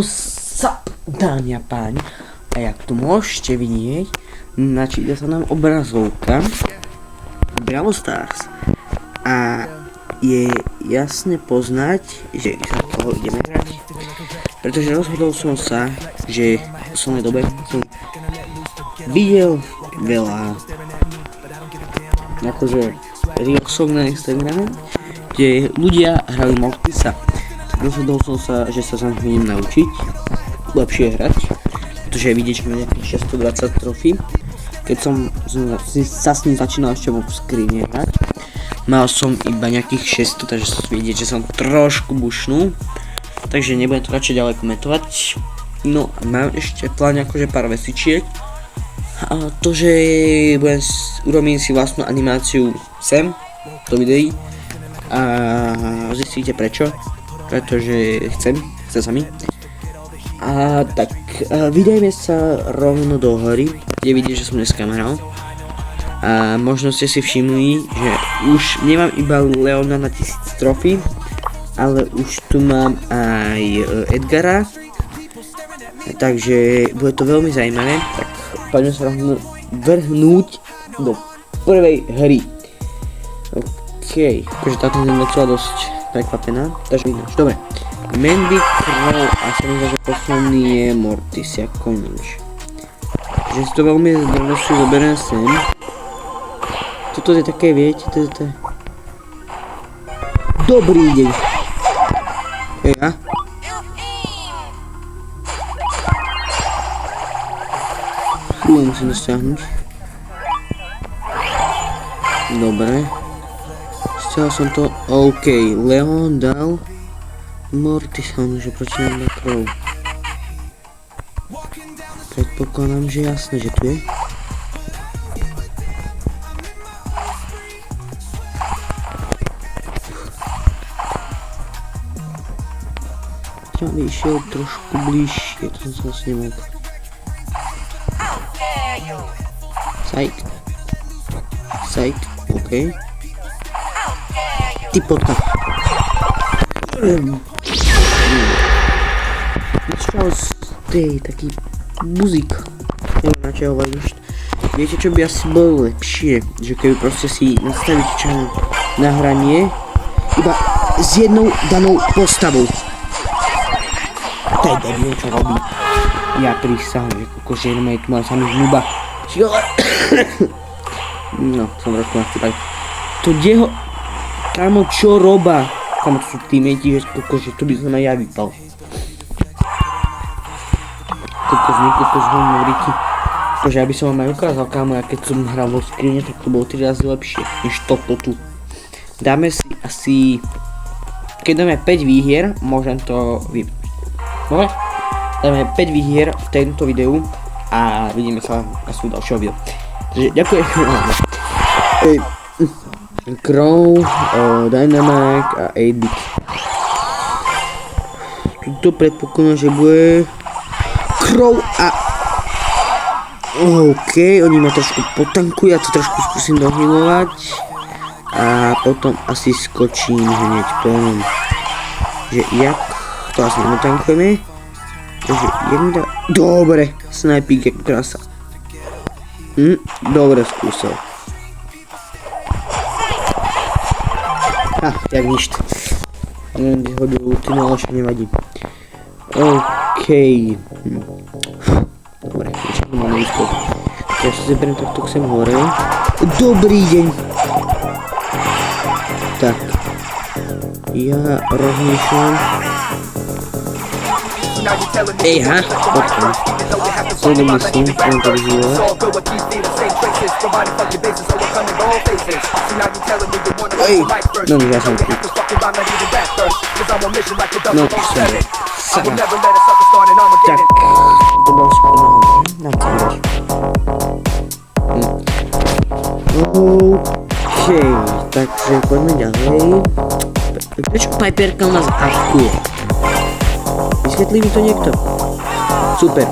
What's up, dámy a páni? A jak tu môžete vidieť, načíta sa nám obrazovka Brawl Stars. A je jasne poznať, že sa toho ideme hrať. Pretože rozhodol som sa, že v poslednej dobe som videl veľa akože reelsov na Instagrame, kde ľudia hrajú Mortisa. Rozhodol som sa, že sa idem naučiť lepšie hrať, pretože vidieť, že mám nejakých 620 trofí. Keď som sa s ním začínal ešte vo skrine hrať, mal som iba nejakých 600, takže vidieť, že som trošku bušnul. Takže nebudem to radšej ďalej komentovať. No a mám ešte plán akože pár vecičiek. A to, že urobím si vlastnú animáciu sem do videí a zistíte prečo. Pretože chce sa mi. A tak, vydajme sa rovno do hory, kde vidíte, že som dneska hral. A možno ste si všimli, že už nemám iba Leona na 1000 trofí, ale už tu mám aj Edgara. Takže bude to veľmi zaujímavé, tak poďme sa vrhnúť do prvej hry. OK, akože táto nie bola dosť prekvapená, takže ináč, dobre. Mandy, Crow a sa mi zdá, že posledný je Mortis, ako nič. Takže si to veľmi zdravosti zoberiem sem. Toto je také, viete, to je... Dobrý deň. Ja? Musím dosiahnuť. Dobre. Chcel som to, OK, Leon dal Mortis, že proč nám dá Crow? Predpokladám, že jasné, že tu je. Čo by išiel trošku bližšie, to som sa asi nemohol. Psych, OK. Ty potka. Vyčal z tej taký buzík. Neviem na čo hovorím. Viete čo by asi bolo lepšie? Že keby proste si nastaviť čas na hranie iba s jednou danou postavou. To je debil, čo robí. Ja prísahám, že kokože jenom je tu mal samý žnuba. No, som trošku nachcípať. To jeho... Kámo, čo roba? Kámo, to sú teammates, že kokože to by som aj ja vypal. Kokos hovoríky. Protože ja by som vám aj ukázal, kámo, ja keď som hral vo skrine, tak to bolo 3 razy lepšie, než toto tu. Dáme si asi... Keď dáme 5 výhier, môžem to vypnúť. Dobre? Dáme 5 výhier v tento videu a vidíme sa asi v ďalšieho videu. Takže ďakujem. Crow, Dynamite a 8-bit. Tuto predpokladám, že bude Crow a... OK, oni ma trošku potankujú, ja to trošku skúsim dohýlovať. A potom asi skočím hneď po ňom. Že jak to asi netankujeme. Takže jak mi dá... Dobre, snajpík je krása. Dobre skúsil. Jak nič. Neviem, kde hodil ulti, no ale však nevadí. OK. Dobre, ešte tu máme výskok. Ja sa zeberiem takto sem hore. Dobrý deň. Tak. Ja rozmýšľam. Ejha, počkaj. Sledom myslím, chcem to vyžívať. Ej, no ja som tu. No, som. Sama. Tak, to bolo správne. Na to dáš. OK, takže poďme ďalej. Prečo Piperka u nás aškuje? Vysvetlí mi to niekto? Super.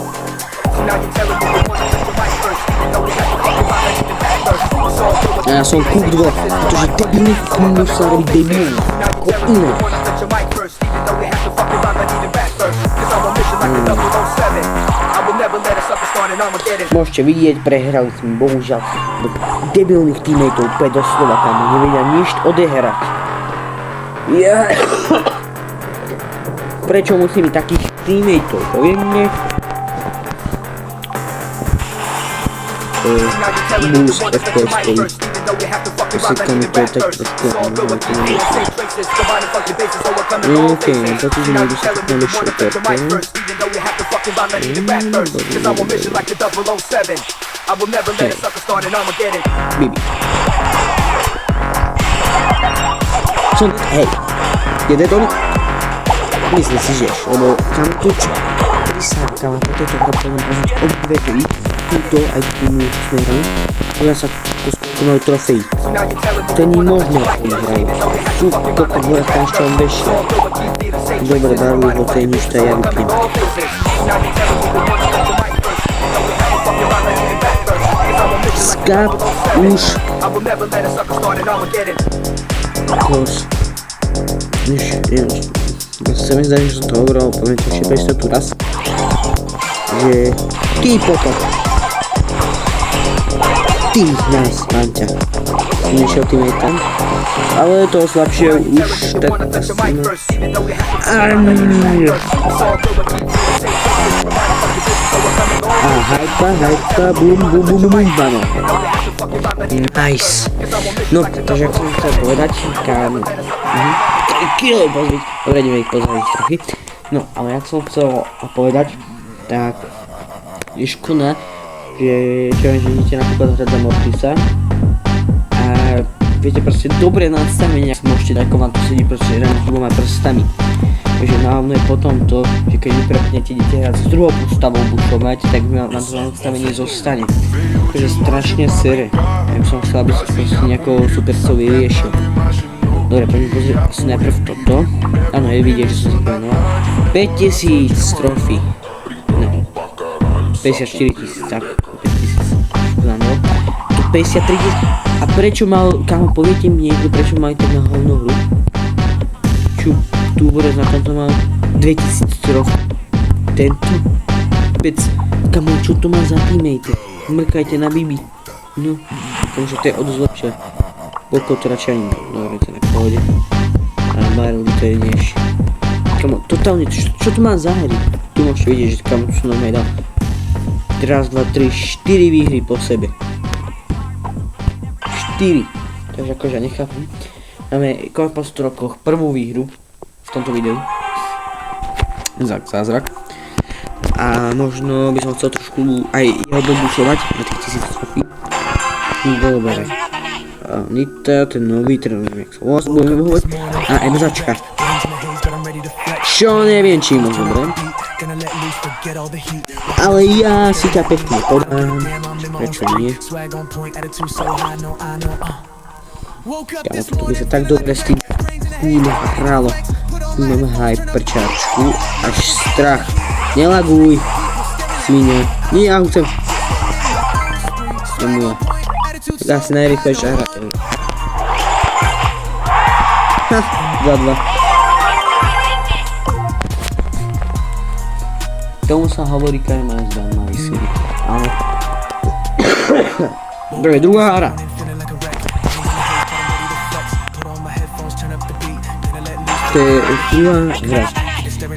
Ja som kúk 2, pretože debilný kúk sa robí debilný. Ako iné. Môžete vidieť, prehrali sme bohužiaľ debilných teammateov úplne doslova, tam nevedia nič odehrať. Prečo musím mať takých teammateov, poviem mne? Boost FPS-kový. Usekám to tak trošku, ale to nie je. Okej, za to, že nejdu sa tak na lepšie operky. Bibi. Hej, jede to? Myslím si, že lebo kam to čo? Prísávka má po tejto hra poznať odvedli túto aj túto smerom. Ja sa skúmajú trofej. To nie možné, ako nehrajú. Fú, koľko hora tam ešte on vešia. Dobre, darujú ho, to je nič, to ja vypnem. Skáp už. Kos. Ja sa mi zdá, že som to hovoril, poviem to ešte prečo tu raz. Že... Ty potom. Ty, nice, mám ťa. Som nešiel tým aj tam. Ale to slabšie už tak asi a hajpa, bum, bano. Nice. No, takže ak som chcel povedať, kámo. Kilo pozrieť. Dobre, ideme ich pozrieť trochu. No, ale jak som chcel povedať, tak je škoda, že idete napríklad hrať za Mortisa a viete proste dobre nastavenie, ak môžete dať, ako vám to sedí proste len s dvoma prstami. Takže hlavne je potom to, že keď vyprepnete, idete hrať s druhou postavou bušovať, tak vám to nastavenie zostane. Takže strašne sere. Ja by som chcel, aby sa proste nejako supercov vyriešil. Dobre, poďme pozrieť asi najprv toto. Áno, je vidieť, že som zapomenoval. 5000 trofy. No, 54 000, tak. 5000. Áno. Tu 53 000. A prečo mal, kámo, poviete mi niekto, prečo mali tak na hlavnú hru? Čo, tu borec na tomto mal 2000 trofy. Tento? Vec, kámo, čo to má za teammate? Mrkajte na Bibi. No, takže to je o dosť lepšie. Koľko to radšej ani dobre, to je v pohode. A Barrel to je než... Kamo, totálne, čo to má za hry? Tu môžete vidieť, že kamo tu som normálne dal 1, 2, 3, 4 výhry po sebe. 4. Takže akože ja nechápem. Máme po 100 rokoch prvú výhru v tomto videu. Zázrak. A možno by som chcel trošku aj jeho dobušovať na tých 1000 trofí. Dobre. Nita, ten nový, ten neviem, jak sa volá, budeme hovoriť. A MZačka. Čo neviem, či moc dobre. Ale ja si ťa pekne podám. Prečo nie? Kámo, toto by sa tak dobre s tým hralo. Tu mám hyperčarčku. Až strach. Nelaguj. Svinia. Nie, ja chcem. Nemôžem. Tak asi najrýchlejšia hra. Ha, 2-2. Tomu sa hovorí Kajman zdá malý sily. Áno. Dobre, druhá hra. To je druhá hra.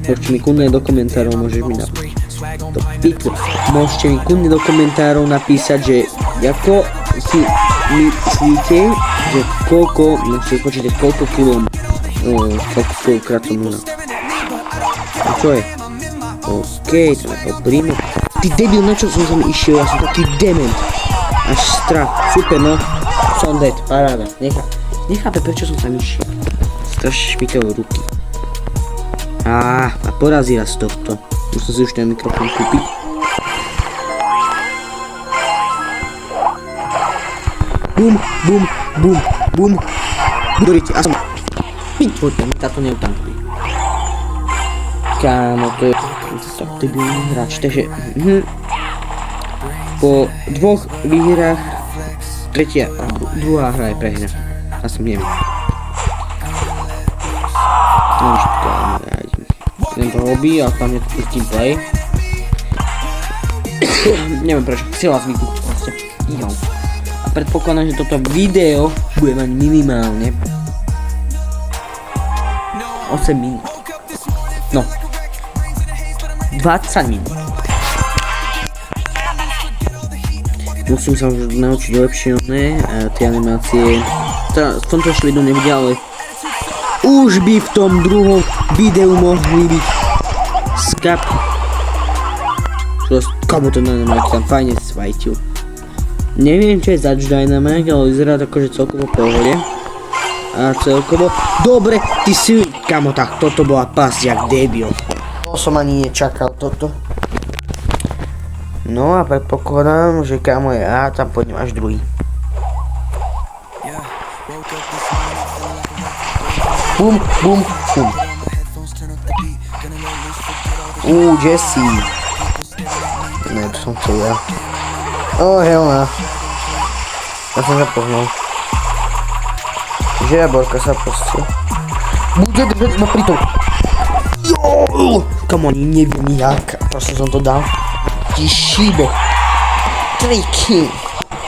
Môžete mi kľudne do komentárov, môžeš mi napísať. Môžete mi kľudne do komentárov napísať, že ako si myslíte, že koľko, môžete počítať koľko kilom, koľkokrát som mluvil. A čo je? Okej, to je prímo. Ty debil, na čo som tam išiel, ja som taký dement. Až strach, super no. Som dead, paráda, nechápe prečo som tam išiel. Strašne špiteľ ruky. A porazí raz tohto. Musím si už ten mikrofón kúpiť. Bum, bum, bum, bum. Budorite, a som... Poďte, mi táto neutankuj. Kámo, to je... Tak debilný hráč, takže... Po dvoch výhrách... Druhá hra je prehra. Ja som neviem. No už kámo, ja idem. Idem to robí a tam je to pustím play. Neviem prečo, chcela zvyknúť proste. Jo. A predpokladám, že toto video bude mať minimálne 8 minút. No. 20 minút. Musím sa už naučiť lepšie tie animácie. V tomto ešte videu nebude, ale už by v tom druhom videu mohli byť skap. Komu to Dynamite tam fajne svajtil. Neviem čo je zač Dynamite, ale vyzerá tako, že celkovo pohode. A celkovo... Dobre, ty si... Kamo, tak toto bola pas jak debil. To som ani nečakal toto. No a predpokladám, že kamo je A, tam pôjdem až druhý. Bum, bum, bum. Jesse. Ne, to som chcel ja. Hell no. Ja som sa pohnul. Že ja Borka sa proste. Bude držať ma pri tom. Jo! Kam oni neviem jak. Proste som to dal. Ti šíbe. Triky.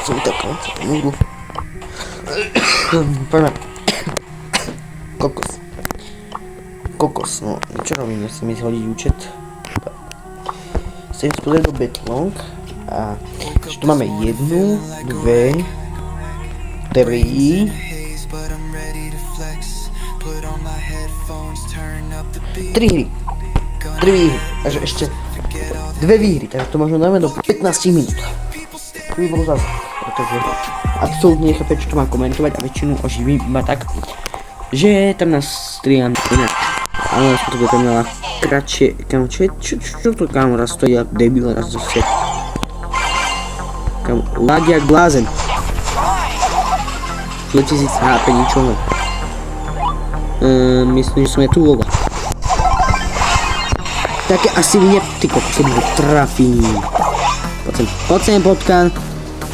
Som taká. Poďme. Kokos, no čo robím, musím ísť hodiť účet. Chcem pozrieť do Betlong a tu máme 1, 2, 3 hry, 3 výhry, takže ešte 2 výhry, takže to možno dáme do 15 minút. To by bolo zase, pretože absolútne nechápem, čo to má komentovať a väčšinu oživím iba tak, že tam nás striam inak. Ale som to bude mala kratšie, kamo, čo to kamo raz stojí jak debil, raz zase. Kamo, lag jak blázen. 2000 HP, ničoho. Myslím, že som je tu oba. Také asi mne, ty kokos, ho trafím. Poď sem, potkan.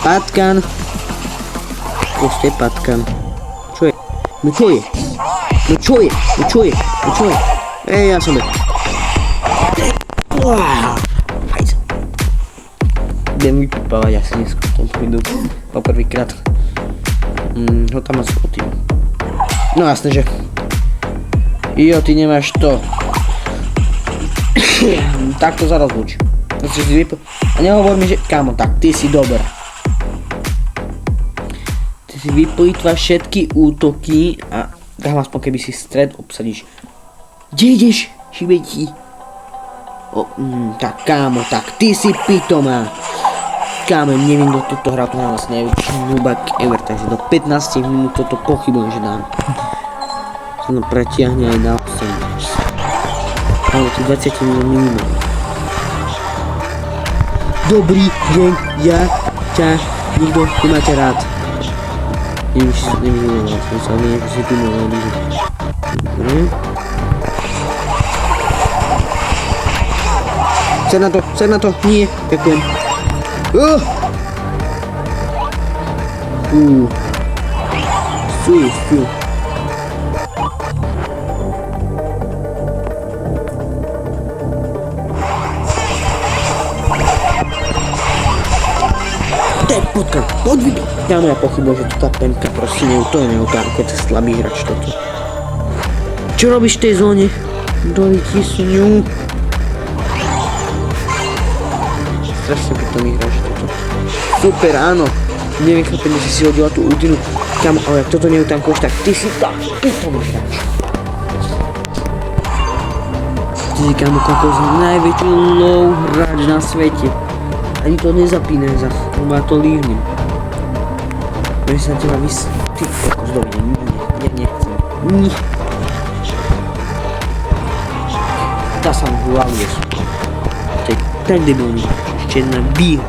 Patkan. Proste patkan. Čo je? No čo je? Ja som je. Hajde. Idem vypávať asi dneska v tom videu. Po prvýkrát. Ho tam asi potým. No jasné, že. Jo, ty nemáš to. Tak to zaraz buď. A nehovor mi, že kámo, tak ty si dober. Ty si vyplýtvaš všetky útoky a dám aspoň keby si stred obsadíš. Kde ideš? Šíbe ti. Tak kámo, tak ty si pitomá. Kámo, neviem, kto toto hral, to hral vlastne najväčší nubak ever, takže do 15 minút toto pochybujem, že dám. Sa to pretiahne aj na 8. Ale to 20 minút minimum. Dobrý deň, ja ťa nikto nemáte rád. Neviem, či sa nevyžuloval, som sa neviem, že si tu mohol vyžuť. Dobre. Sed na to, nie, ďakujem. Fú. Potkan, poď vidieť. Ja moja pochyba, že to tá penka proste to je neutárne, keď je slabý hráč toto. Čo robíš v tej zóne? Dojdi s ňu. Strašne pitomý hráč toto. Super, áno. Neviem, chápem, že si hodila tú ultinu. Kamo, ale ak toto neutankuješ, tak ty si tak pitomý hráč. Ty si kamo kokos najväčší low hráč na svete. Ani to nezapínaj zas, lebo ja to lívnem. Môže sa teba ty kokos, dovidenia, ja nechcem. Nie. Dá sa mu hlavu jesu. To je tak debilný, ešte jedna bíl.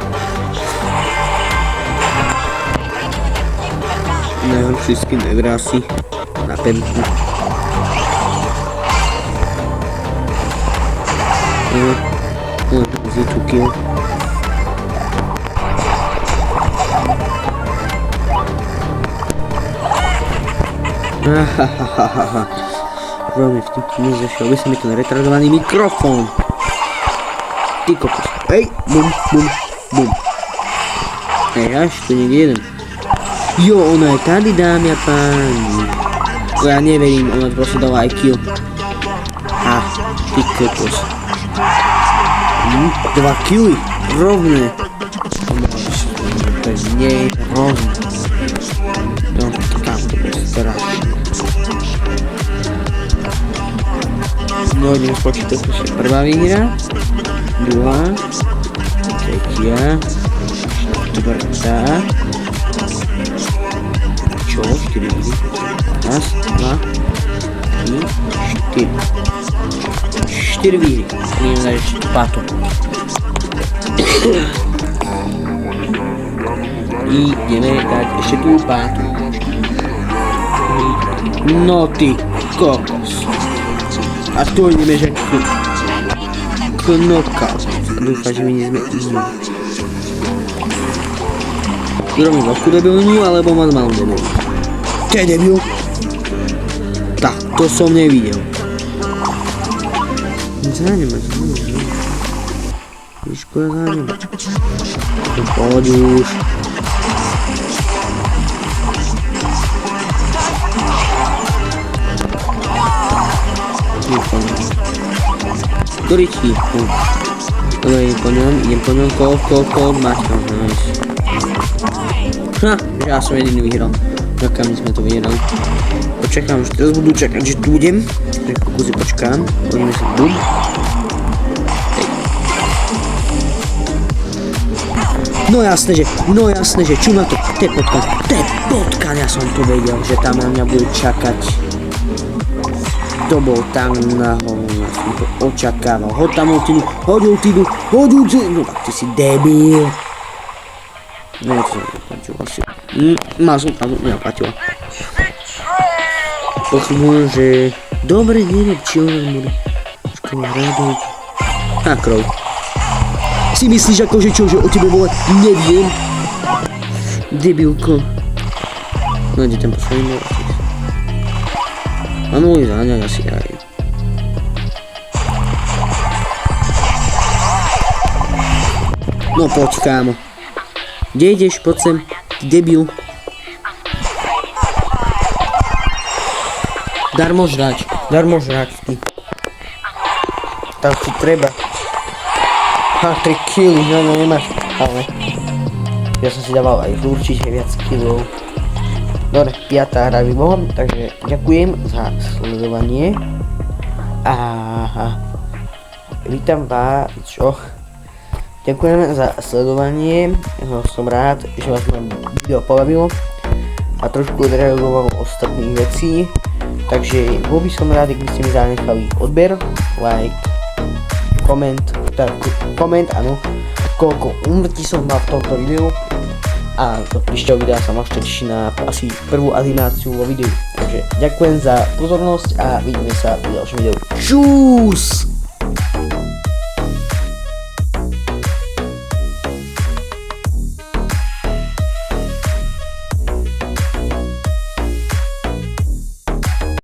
Najhorší skin ever asi na penku. Z2 kill. Veľmi vtipný, zašiel by sa mi ten retardovaný mikrofón. Ty kokos. Hej, bum, bum, bum. Hej, až tu niekde jeden. Jo, ona je tady, dámy a páni. Ja neverím, ona proste dala aj kill. Ty kokos. 2 killy, rovné. To nie je rovné. No, kam to bude strašné. No, idem spočítať, to je prvá výhra, druhá, tretia, štvrtá, čo? 4 výhry. Raz, 2, 3, 4 výhry. Ideme dať ešte pátu. Ideme dať ešte tú pátu. No ty kokos. A tu ideme, že knockout. Dúfam, že my nie sme iní. Robím veľkú debilnú, alebo mám malú debilnú. To je debil? Tak, to som nevidel. Záňme. Víško je záňme. Poď už. Ktorý ti? Dobre, idem po ňom, kol, máš tam, nice. Ha, že ja som jediný vyhral. Ďakujem, my sme to vyhrali. Počakám, že teraz budú čakať, že tu budem. Tak pokusy počkám, hodíme sa tu. No jasné, že čo na to? To je potkan, ja som to vedel, že tam na mňa bude čakať. To bol tam nahol, ja som to očakával. Hoď tam ultinu, no tak ty si debil. No to sa neplatilo asi. Mal som tam, neplatilo. Pochybujem, že... Dobre, neviem, či on bude... Škola radovať. A krov. Si myslíš akože čo, že o tebe volať neviem? Debilko. No ide ten posledný volať. A mohli záňať asi aj. No poď, kámo. Kde ideš? Poď sem, ty debil. Darmo žrať, ty. Tak ti treba. 3 killy, no nemáš, ale ja som si dával aj určite viac killov. Dobre, 5. hra vybohom, takže ďakujem za sledovanie. A vítam vás, čo? Ďakujem za sledovanie, som rád, že vás moje video pobavilo a trošku odreagovalo ostatných vecí. Takže bol by som rád, ak by ste mi zanechali odber, like, koment, áno, koľko úmrtí som mal v tomto videu a do príšťaho videa sa môžete tešiť na asi prvú animáciu vo videu. Takže ďakujem za pozornosť a vidíme sa v ďalšom videu. Čus!